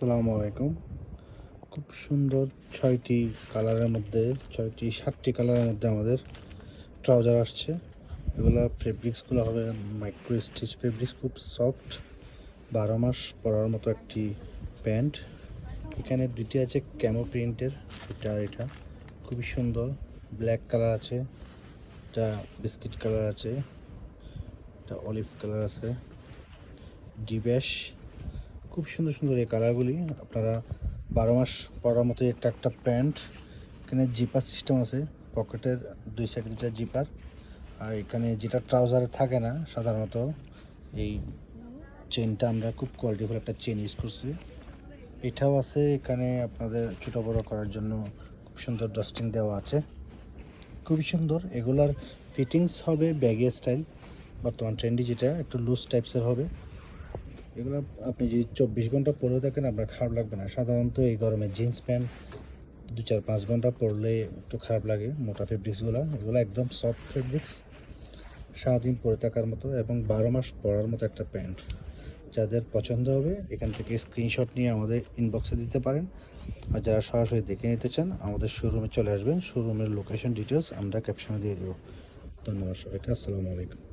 আসসালামু আলাইকুম। খুব সুন্দর ৬টি কালারের মধ্যে ৭টি কালারের মধ্যে আমাদের ট্রাউজার আসছে। এগুলা ফেব্রিক্সগুলো হবে মাইক্রো স্টিচ ফেব্রিক্স, খুব সফট, ১২ মাস পরার মতো একটি প্যান্ট। এখানে ২টি আছে ক্যামো প্রিন্টের, এটা খুবই সুন্দর। ব্ল্যাক কালার আছে, এটা বিস্কিট কালার আছে, এটা অলিভ কালার আছে, ডিব্যাশ। খুব সুন্দর সুন্দর এই কালারগুলি। আপনারা ১২ মাস পরার মতো একটা প্যান্ট। এখানে জিপার সিস্টেম আছে, পকেটের ২ সাইডে ২টা জিপার। আর এখানে যেটা ট্রাউজারে থাকে না সাধারণত, এই চেনটা আমরা খুব কোয়ালিটিফুল একটা চেন ইউজ করছি। এটাও আছে এখানে আপনাদের ছোটো বড়ো করার জন্য। খুব সুন্দর ডাস্টিং দেওয়া আছে, খুবই সুন্দর। এগুলার ফিটিংস হবে ব্যাগি স্টাইল, বর্তমান ট্রেন্ডি, যেটা একটু লুজ টাইপসের হবে। এগুলো আপনি যদি ২৪ ঘন্টা পরে থাকেন আপনার খারাপ লাগবে না। সাধারণত এই গরমে জিন্স প্যান্ট ২-৪-৫ ঘন্টা পরলে একটু খারাপ লাগে মোটা ফেব্রিক্সগুলো। এগুলো একদম সফট ফেব্রিক্স, সারাদিন পরে থাকার মতো এবং ১২ মাস পরার মতো একটা প্যান্ট। যাদের পছন্দ হবে এখান থেকে স্ক্রিনশট নিয়ে আমাদের ইনবক্সে দিতে পারেন। আর যারা সরাসরি দেখে নিতে চান আমাদের শোরুমে চলে আসবেন। শোরুমের লোকেশন ডিটেলস আমরা ক্যাপশনে দিয়ে দেবো। ধন্যবাদ সবাইকে। আসসালামু আলাইকুম।